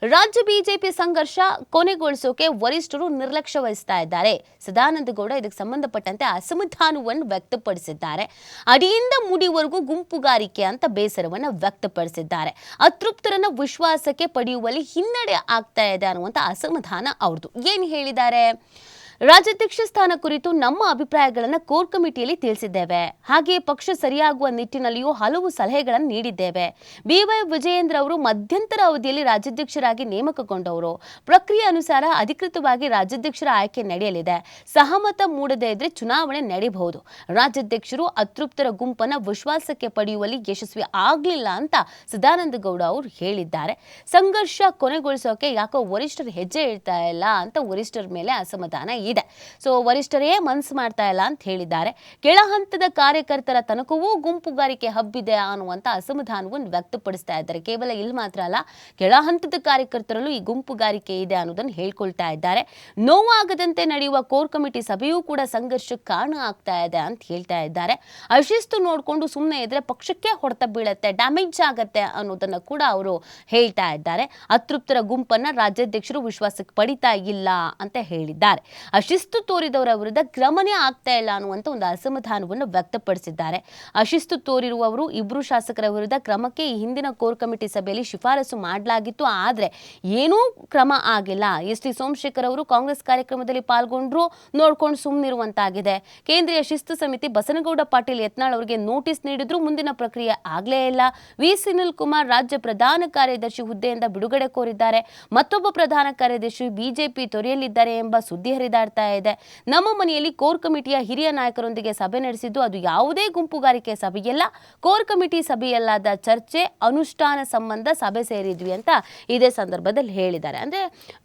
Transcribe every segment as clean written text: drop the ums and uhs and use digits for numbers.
ರಾಜ್ಯ ಬಿಜೆಪಿ ಸಂಘರ್ಷ ಕೊನೆಗೊಳಿಸೋಕೆ ವರಿಷ್ಠರು ನಿರ್ಲಕ್ಷ್ಯ ವಹಿಸ್ತಾ ಇದ್ದಾರೆ. ಸದಾನಂದ ಗೌಡ ಇದಕ್ಕೆ ಸಂಬಂಧಪಟ್ಟಂತೆ ಅಸಮಾಧಾನವನ್ನು ವ್ಯಕ್ತಪಡಿಸಿದ್ದಾರೆ. ಅಡಿಯಿಂದ ಮುಡಿವರೆಗೂ ಗುಂಪುಗಾರಿಕೆ ಅಂತ ಬೇಸರವನ್ನು ವ್ಯಕ್ತಪಡಿಸಿದ್ದಾರೆ. ಅತೃಪ್ತರನ್ನ ವಿಶ್ವಾಸಕ್ಕೆ ಪಡೆಯುವಲ್ಲಿ ಹಿನ್ನಡೆ ಆಗ್ತಾ ಇದೆ ಅನ್ನುವಂತ ಅಸಮಾಧಾನ ಅವ್ರದ್ದು. ಏನು ಹೇಳಿದ್ದಾರೆ? ರಾಜ್ಯಾಧ್ಯಕ್ಷ ಸ್ಥಾನ ಕುರಿತು ನಮ್ಮ ಅಭಿಪ್ರಾಯಗಳನ್ನು ಕೋರ್ ಕಮಿಟಿಯಲ್ಲಿ ತಿಳಿಸಿದ್ದೇವೆ. ಹಾಗೆಯೇ ಪಕ್ಷ ಸರಿಯಾಗುವ ನಿಟ್ಟಿನಲ್ಲಿಯೂ ಹಲವು ಸಲಹೆಗಳನ್ನು ನೀಡಿದ್ದೇವೆ. ಬಿವೈ ವಿಜಯೇಂದ್ರ ಅವರು ಮಧ್ಯಂತರ ಅವಧಿಯಲ್ಲಿ ರಾಜ್ಯಾಧ್ಯಕ್ಷರಾಗಿ ನೇಮಕಗೊಂಡವರು. ಪ್ರಕ್ರಿಯೆ ಅನುಸಾರ ಅಧಿಕೃತವಾಗಿ ರಾಜ್ಯಾಧ್ಯಕ್ಷರ ಆಯ್ಕೆ ನಡೆಯಲಿದೆ. ಸಹಮತ ಮೂಡದೇ ಇದ್ರೆ ಚುನಾವಣೆ ನಡೆಯಬಹುದು. ರಾಜ್ಯಾಧ್ಯಕ್ಷರು ಅತೃಪ್ತರ ಗುಂಪನ್ನ ವಿಶ್ವಾಸಕ್ಕೆ ಪಡೆಯುವಲ್ಲಿ ಯಶಸ್ವಿ ಆಗಲಿಲ್ಲ ಅಂತ ಸದಾನಂದ ಗೌಡ ಅವರು ಹೇಳಿದ್ದಾರೆ. ಸಂಘರ್ಷ ಕೊನೆಗೊಳಿಸೋಕೆ ಯಾಕೋ ವರಿಷ್ಠರು ಹೆಜ್ಜೆ ಇಡ್ತಾ ಇಲ್ಲ ಅಂತ ವರಿಷ್ಠರ ಮೇಲೆ ಅಸಮಾಧಾನ ಇದೆ. ಸೊ ವರಿಷ್ಠರೇ ಮನಸ್ಸು ಮಾಡ್ತಾ ಇಲ್ಲ ಅಂತ ಹೇಳಿದ್ದಾರೆ. ಕೆಳ ಹಂತದ ಕಾರ್ಯಕರ್ತರ ತನಕವೂ ಗುಂಪುಗಾರಿಕೆ ಹಬ್ಬಿದೆ ಅನ್ನುವಂತ ಅಸಮಾಧಾನವನ್ನು ವ್ಯಕ್ತಪಡಿಸ್ತಾ ಇದ್ದಾರೆ. ಕೇವಲ ಇಲ್ಲಿ ಮಾತ್ರ ಅಲ್ಲ, ಕೆಳ ಹಂತದ ಕಾರ್ಯಕರ್ತರಲ್ಲೂ ಈ ಗುಂಪುಗಾರಿಕೆ ಇದೆ ಅನ್ನೋದನ್ನು ಹೇಳ್ಕೊಳ್ತಾ ಇದ್ದಾರೆ. ನೋವಾಗದಂತೆ ನಡೆಯುವ ಕೋರ್ ಕಮಿಟಿ ಸಭೆಯೂ ಕೂಡ ಸಂಘರ್ಷಕ್ಕೆ ಕಾರಣ ಆಗ್ತಾ ಇದೆ ಅಂತ ಹೇಳ್ತಾ ಇದ್ದಾರೆ. ಅಶಿಸ್ತು ನೋಡಿಕೊಂಡು ಸುಮ್ಮನೆ ಇದ್ರೆ ಪಕ್ಷಕ್ಕೆ ಹೊಡೆತ ಬೀಳತ್ತೆ, ಡ್ಯಾಮೇಜ್ ಆಗತ್ತೆ ಅನ್ನೋದನ್ನ ಕೂಡ ಅವರು ಹೇಳ್ತಾ ಇದ್ದಾರೆ. ಅತೃಪ್ತರ ಗುಂಪನ್ನ ರಾಜ್ಯಾಧ್ಯಕ್ಷರು ವಿಶ್ವಾಸಕ್ಕೆ ಪಡಿತಾ ಇಲ್ಲ ಅಂತ ಹೇಳಿದ್ದಾರೆ. ಅಶಿಸ್ತು ತೋರಿದವರ ವಿರುದ್ಧ ಕ್ರಮನೇ ಆಗ್ತಾ ಇಲ್ಲ ಅನ್ನುವಂಥ ಒಂದು ಅಸಮಾಧಾನವನ್ನು ವ್ಯಕ್ತಪಡಿಸಿದ್ದಾರೆ. ಅಶಿಸ್ತು ತೋರಿರುವವರು ಇಬ್ಬರು ಶಾಸಕರ ವಿರುದ್ಧ ಕ್ರಮಕ್ಕೆ ಈ ಹಿಂದಿನ ಕೋರ್ ಕಮಿಟಿ ಸಭೆಯಲ್ಲಿ ಶಿಫಾರಸು ಮಾಡಲಾಗಿತ್ತು. ಆದರೆ ಏನೂ ಕ್ರಮ ಆಗಿಲ್ಲ. ಎಸ್ ಟಿ ಸೋಮಶೇಖರ್ ಅವರು ಕಾಂಗ್ರೆಸ್ ಕಾರ್ಯಕ್ರಮದಲ್ಲಿ ಪಾಲ್ಗೊಂಡ್ರು, ನೋಡ್ಕೊಂಡು ಸುಮ್ಮನಿರುವಂತಾಗಿದೆ. ಕೇಂದ್ರೀಯ ಶಿಸ್ತು ಸಮಿತಿ ಬಸನಗೌಡ ಪಾಟೀಲ್ ಯತ್ನಾಳ್ ಅವರಿಗೆ ನೋಟಿಸ್ ನೀಡಿದ್ರು, ಮುಂದಿನ ಪ್ರಕ್ರಿಯೆ ಆಗಲೇ ಇಲ್ಲ. ವಿ ಸುನಿಲ್ ಕುಮಾರ್ ರಾಜ್ಯ ಪ್ರಧಾನ ಕಾರ್ಯದರ್ಶಿ ಹುದ್ದೆಯಿಂದ ಬಿಡುಗಡೆ ಕೋರಿದ್ದಾರೆ. ಮತ್ತೊಬ್ಬ ಪ್ರಧಾನ ಕಾರ್ಯದರ್ಶಿ ಬಿಜೆಪಿ ತೊರೆಯಲಿದ್ದಾರೆ ಎಂಬ ಸುದ್ದಿ ಹರಿದಾಡ್ತಾ ಇದೆ. ನಮ್ಮ ಮನೆಯಲ್ಲಿ ಕೋರ್ ಕಮಿಟಿಯ ಹಿರಿಯ ನಾಯಕರೊಂದಿಗೆ ಸಭೆ ನಡೆಸಿದ್ದು ಅದು ಯಾವುದೇ ಗುಂಪುಗಾರಿಕೆ ಸಭೆಯಲ್ಲ, ಕೋರ್ ಕಮಿಟಿ ಸಭೆಯಲ್ಲಾದ ಚರ್ಚೆ ಅನುಷ್ಠಾನ ಸಂಬಂಧ ಸಭೆ ಸೇರಿದ್ವಿ ಅಂತ ಇದೇ ಸಂದರ್ಭದಲ್ಲಿ ಹೇಳಿದ್ದಾರೆ. ಅಂದ್ರೆ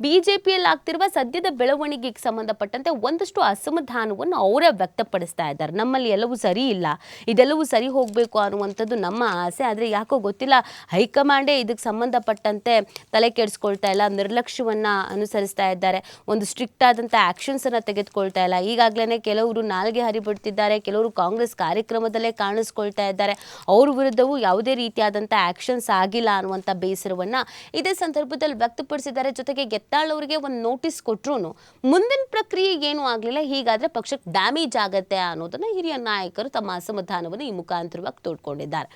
ಬಿಜೆಪಿಯಲ್ಲಿ ಆಗ್ತಿರುವ ಸದ್ಯದ ಬೆಳವಣಿಗೆಗೆ ಸಂಬಂಧಪಟ್ಟಂತೆ ಒಂದಷ್ಟು ಅಸಮಾಧಾನವನ್ನು ಅವರೇ ವ್ಯಕ್ತಪಡಿಸ್ತಾ ಇದ್ದಾರೆ. ನಮ್ಮಲ್ಲಿ ಎಲ್ಲವೂ ಸರಿ ಇಲ್ಲ, ಇದೆಲ್ಲವೂ ಸರಿ ಹೋಗಬೇಕು ಅನ್ನುವಂಥದ್ದು ನಮ್ಮ ಆಸೆ. ಆದರೆ ಯಾಕೋ ಗೊತ್ತಿಲ್ಲ, ಹೈಕಮಾಂಡೇ ಇದಕ್ಕೆ ಸಂಬಂಧಪಟ್ಟಂತೆ ತಲೆ ಕೆಡಿಸ್ಕೊಳ್ತಾ ಇಲ್ಲ, ನಿರ್ಲಕ್ಷ್ಯವನ್ನ ಅನುಸರಿಸ್ತಾ ಇದ್ದಾರೆ. ಒಂದು ಸ್ಟ್ರಿಕ್ಟ್ ಆದಂಥ ಆಕ್ಷನ್ಸ್ ಅನ್ನ ತೆಗೆದುಕೊಳ್ತಾ ಇಲ್ಲ. ಈಗಾಗಲೇ ಕೆಲವರು ನಾಲ್ಗೆ ಹರಿಬಿಡ್ತಿದ್ದಾರೆ, ಕೆಲವರು ಕಾಂಗ್ರೆಸ್ ಕಾರ್ಯಕ್ರಮದಲ್ಲೇ ಕಾಣಿಸ್ಕೊಳ್ತಾ ಇದ್ದಾರೆ. ಅವ್ರ ವಿರುದ್ಧವೂ ಯಾವುದೇ ರೀತಿಯಾದಂಥ ಆಕ್ಷನ್ಸ್ ಆಗಿಲ್ಲ ಅನ್ನುವಂಥ ಬೇಸರವನ್ನ ಇದೇ ಸಂದರ್ಭದಲ್ಲಿ ವ್ಯಕ್ತಪಡಿಸಿದ್ದಾರೆ. ಜೊತೆಗೆ ಯತ್ನಾಳ್ ಅವರಿಗೆ ಒಂದು ನೋಟಿಸ್ ಕೊಟ್ಟರು, ಮುಂದಿನ ಪ್ರಕ್ರಿಯೆ ಏನೂ ಆಗಲಿಲ್ಲ, ಹೀಗಾದ್ರೆ ಪಕ್ಷಕ್ಕೆ ಡ್ಯಾಮೇಜ್ ಆಗತ್ತೆ ಅನ್ನೋದನ್ನ ಹಿರಿಯ ನಾಯಕರು ತಮ್ಮ ಅಸಮಾಧಾನವನ್ನು ಈ ಮುಖಾಂತರವಾಗಿ ತೋಡ್ಕೊಂಡಿದ್ದಾರೆ.